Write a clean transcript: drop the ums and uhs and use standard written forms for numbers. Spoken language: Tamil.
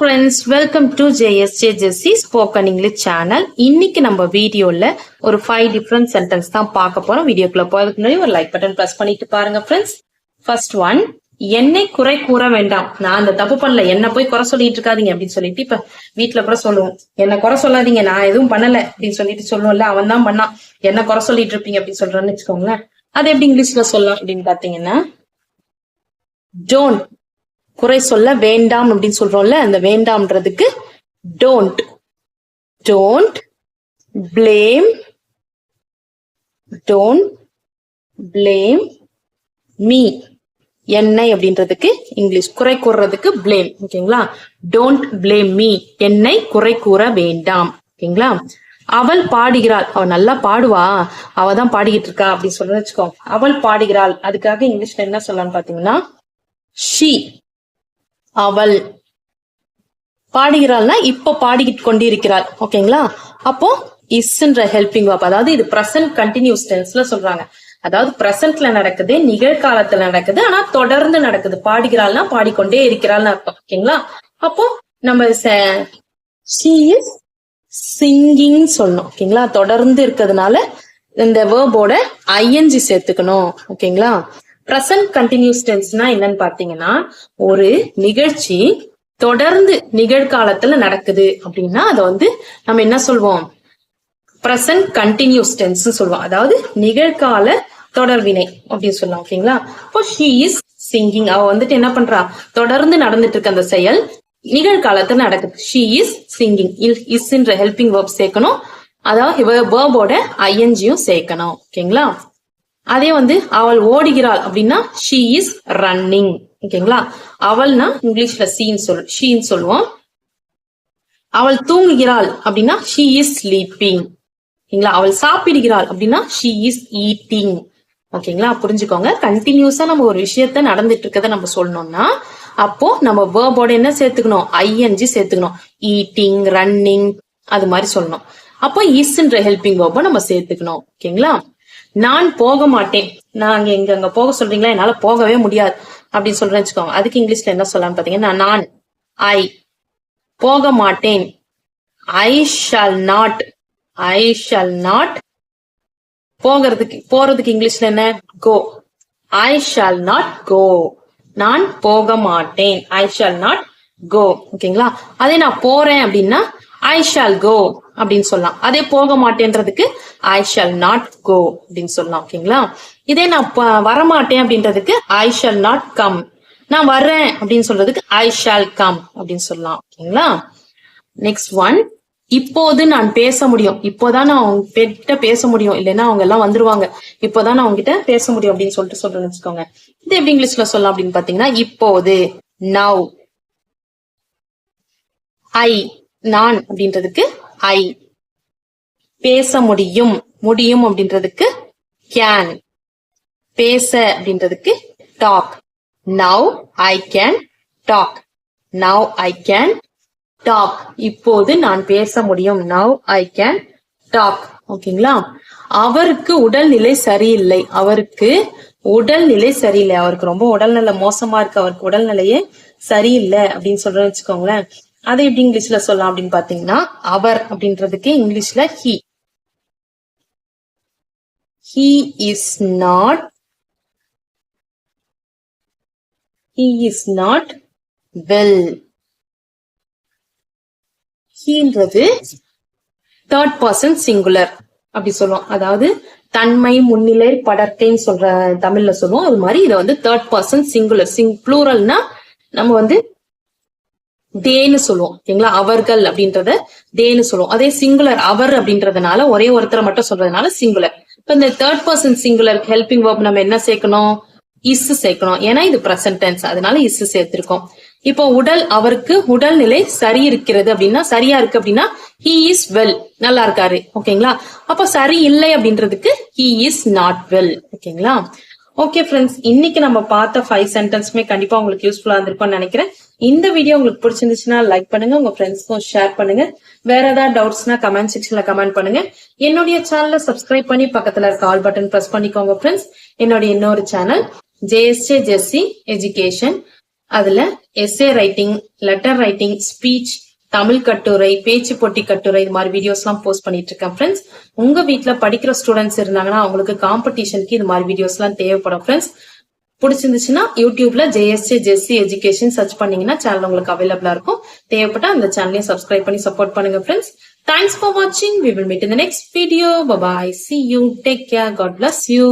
friends, welcome to JSJ Jessie Spoken English channel. இன்னைக்கு நம்ம வீடியோல ஒரு 5 different sentence தான் பார்க்க போறோம். வீடியோக்குள்ள போறதுக்கு முன்னாடி ஒரு லைக் பட்டன் பிரஸ் பண்ணிட்டு பாருங்க friends. First one, என்னை குறை கூற வேண்டாம். நான் அந்த தப்பு பண்ணல, என்ன போய் குறை சொல்லிட்டு இருக்காதீங்க அப்படின்னு சொல்லிட்டு இப்ப வீட்டுல கூட சொல்லுவோம், என்ன குறை சொல்லாதீங்க, நான் எதுவும் பண்ணல அப்படின்னு சொல்லிட்டு சொல்லுவோம்ல, அவன் தான் பண்ணான், என்ன குறை சொல்லிட்டு இருப்பீங்க அப்படின்னு சொல்றேன்னு வச்சுக்கோங்களேன். அது எப்படி இங்கிலீஷ்ல சொல்லலாம் அப்படின்னு பாத்தீங்கன்னா, don't, குறை சொல்ல வேண்டாம் அப்படின்னு சொல்றோம்ல, அந்த வேண்டாம்ன்றதுக்கு don't. Don't blame, don't blame me. என்னை அப்படின்றதுக்கு இங்கிலீஷ் குறை கூறதுக்கு blame. ஓகேங்களா? don't blame me, என்னை குறை கூற வேண்டாம். ஓகேங்களா? அவள் பாடுகிறாள், அவள் நல்லா பாடுவா, அவ தான் பாடிக்கிட்டு இருக்கா அப்படின்னு சொல்ல வச்சுக்கோ. அவள் பாடுகிறாள், அதுக்காக இங்கிலீஷ்ல என்ன சொல்லலாம்னு பாத்தீங்கன்னா she. அவள் பாடுகிறாள்னா இப்ப பாடிக்கிட்டு கொண்டிருக்கிறாள். ஓகேங்களா? அப்போ இஸ்ன்ற ஹெல்பிங் verb, அதாவது இது பிரசன்ட் கண்டினியூஸ் டென்ஸ்ல சொல்றாங்க. அதாவது பிரசன்ட்ல நடக்குது, நிகழ்காலத்துல நடக்குது, ஆனா தொடர்ந்து நடக்குது. பாடுகிறாள்னா பாடிக்கொண்டே இருக்கிறாள்னு அர்த்தம். ஓகேங்களா? அப்போ நம்ம she is singing சொல்லணும். ஓகேங்களா? தொடர்ந்து இருக்கிறதுனால இந்த வேர்போட ing சேர்த்துக்கணும். ஓகேங்களா? பிரசன்ட் கண்டினியூஸ் டென்ஸ்னா என்னன்னு பாத்தீங்கன்னா, ஒரு நிகழ்ச்சி தொடர்ந்து நிகழ்காலத்துல நடக்குது அப்படின்னா அதை நம்ம என்ன சொல்வோம், பிரசன்ட் கண்டினியூஸ் டென்ஸ் சொல்லுவோம். அதாவது நிகழ்கால தொடர்வினை அப்படின்னு சொல்லலாம். ஓகேங்களா? இப்போ she is singing, அவ என்ன பண்றா, தொடர்ந்து நடந்துட்டு இருக்க அந்த செயல் நிகழ்காலத்துல நடக்குது. she is singing, isன்ற ஹெல்பிங் verb சேர்க்கணும், அதாவது வேர்போட ஐஎன்ஜியும் சேர்க்கணும். ஓகேங்களா? அதே அவள் ஓடுகிறாள் அப்படின்னா she is running. ஓகேங்களா? அவள்னா இங்கிலீஷ்ல ஷீன்னு சொல்லுவோம். அவள் தூங்குகிறாள் அப்படின்னா she is sleeping. ஓகேங்களா? அவள் சாப்பிடுகிறாள் அப்படின்னா she is eating. ஓகேங்களா? புரிஞ்சுக்கோங்க. கண்டினியூஸா நம்ம ஒரு விஷயத்த நடந்துட்டு இருக்கத நம்ம சொல்லணும்னா அப்போ நம்ம வேர்போட என்ன சேர்த்துக்கணும், ஐஎன்ஜி சேர்த்துக்கணும். ஈட்டிங், ரன்னிங், அது மாதிரி சொல்லணும். அப்போ isன்ற ஹெல்பிங் வேர்பை நம்ம சேர்த்துக்கணும். ஓகேங்களா? நான் போக மாட்டேன், நாங்க அங்க போக சொல்றீங்களா, என்னால போகவே முடியாது அப்படின்னு சொல்றேன்னு வச்சுக்கோங்க. அதுக்கு இங்கிலீஷ்ல என்ன சொல்லலாம்னு பாத்தீங்கன்னா, நான் ஐ போக மாட்டேன், I shall not, I shall not. போறதுக்கு இங்கிலீஷ்ல என்ன, கோ, ஐ ஷால் நாட் கோ. நான் போக மாட்டேன், ஐ ஷால் நாட் கோ. ஓகேங்களா? அதே நான் போறேன் அப்படின்னா ஐ ஷால் கோ அப்படின்னு சொல்லலாம். அதே போக மாட்டேன்றதுக்கு ஐ ஷால் நாட் கோ அப்படின்னு சொல்லலாம். ஓகேங்களா? இதே நான் வரமாட்டேன் அப்படின்றதுக்கு ஐ ஷால் நாட் கம். நான் வர்றேன் அப்படின்னு சொல்றதுக்கு ஐ ஷால் கம் அப்படின்னு சொல்லலாம். ஓகேங்களா? நெக்ஸ்ட் ஒன், இப்போது நான் பேச முடியும், இப்போதான் நான் அவங்க கிட்ட பேச முடியும், இல்லைன்னா அவங்க எல்லாம் வந்துருவாங்க, இப்போதான் நான் அவங்க கிட்ட பேச முடியும் அப்படின்னு சொல்றேன்னு வச்சுக்கோங்க. இது எப்படி இங்கிலீஷ்ல சொல்லலாம் அப்படின்னு பாத்தீங்கன்னா, இப்போது, நவ். ஐ, நான் அப்படின்றதுக்கு ஐ. பேச முடியும், முடியும் அப்படின்றதுக்கு கேன். பேச அப்படின்றதுக்கு talk. Now I can talk, now I can talk. இப்போது நான் பேச முடியும், நவ் ஐ கேன் டாக். ஓகேங்களா? அவருக்கு உடல்நிலை சரியில்லை, அவருக்கு உடல்நிலை சரியில்லை, அவருக்கு ரொம்ப உடல்நிலை மோசமா இருக்கு, அவருக்கு உடல்நிலையே சரியில்லை அப்படின்னு சொல்றேன்னு வச்சுக்கோங்களேன். அதை எப்படி இங்கிலீஷ்ல சொல்லலாம் அப்படின்னு பாத்தீங்கன்னா, அவர் அப்படின்றதுக்கு இங்கிலீஷ்ல he. he is not well. heன்றது தேர்ட் பர்சன் சிங்குலர் அப்படி சொல்லுவோம். அதாவது தன்மை, முன்னிலை, படர்க்கைன்னு சொல்ற தமிழ்ல சொல்லுவோம். அது மாதிரி இதை தேர்ட் பர்சன் சிங்குலர், ப்ளூரல்னா நம்ம தேன்னு சொல்லுவோம். ஓகேங்களா? அவர்கள் அப்படின்றத தேன்னு சொல்லுவோம். அதே சிங்குலர் அவர் அப்படின்றதுனால ஒரே ஒருத்தரை மட்டும் சொல்றதுனால சிங்குலர். இப்ப இந்த third person singular helping verb நம்ம என்ன சேர்க்கணும், இஸ் சேர்க்கணும். ஏன்னா இது பிரசன்ட் டென்ஸ், அதனால இஸ் சேர்த்திருக்கோம். இப்போ அவருக்கு உடல்நிலை சரி இருக்கிறது அப்படின்னா, சரியா இருக்கு அப்படின்னா he is well, நல்லா இருக்காரு. ஓகேங்களா? அப்ப சரி இல்லை அப்படின்றதுக்கு he is not well. ஓகேங்களா? ஓகே ஃப்ரெண்ட்ஸ், இன்னைக்கு நம்ம பார்த்த 5 சென்டென்ஸ்மே கண்டிப்பா உங்களுக்கு யூஸ்ஃபுல்லா இருந்திருக்கும்னு நினைக்கிறேன். இந்த வீடியோ உங்களுக்கு பிடிச்சிருந்துச்சுன்னா லைக் பண்ணுங்க, உங்க ஃப்ரெண்ட்ஸ்க்கும் ஷேர் பண்ணுங்க. வேற ஏதாவது டவுட்ஸ்னா கமெண்ட் செக்ஷன்ல கமெண்ட் பண்ணுங்க. என்னுடைய சேனலை சப்ஸ்கிரைப் பண்ணி பக்கத்துல இருக்க ஆல் பட்டன் பிரஸ் பண்ணிக்கோங்க ஃப்ரெண்ட்ஸ். என்னுடைய இன்னொரு சேனல் JSJ Jessie Education, அதுல S A writing, letter writing, speech, Tamil கட்டுரை, பேச்சு போட்டி கட்டுரை, இது மாதிரி வீடியோஸ் எல்லாம் போஸ்ட் பண்ணிட்டு இருக்கேன் ஃப்ரெண்ட்ஸ். உங்க வீட்ல படிக்கிற ஸ்டூடெண்ட்ஸ் இருந்தாங்கன்னா அவங்களுக்கு காம்படிஷனுக்கு இது மாதிரி வீடியோஸ் எல்லாம் தேவைப்படும் ஃப்ரெண்ட்ஸ். பிடிச்சிருந்துச்சுன்னா யூடியூப்ல ஜேஎஸ்ஏ ஜெஸ்சி எஜுகேஷன் சர்ச் பண்ணீங்கன்னா சேனல் உங்களுக்கு அவைலபிளா இருக்கும். தேவைப்பட்டா அந்த சேனலையும் சப்ஸ்கிரைப் பண்ணி சப்போர்ட் பண்ணுங்க friends. Thanks for watching. We will meet in the next video. Bye bye. See you. Take care. God bless you.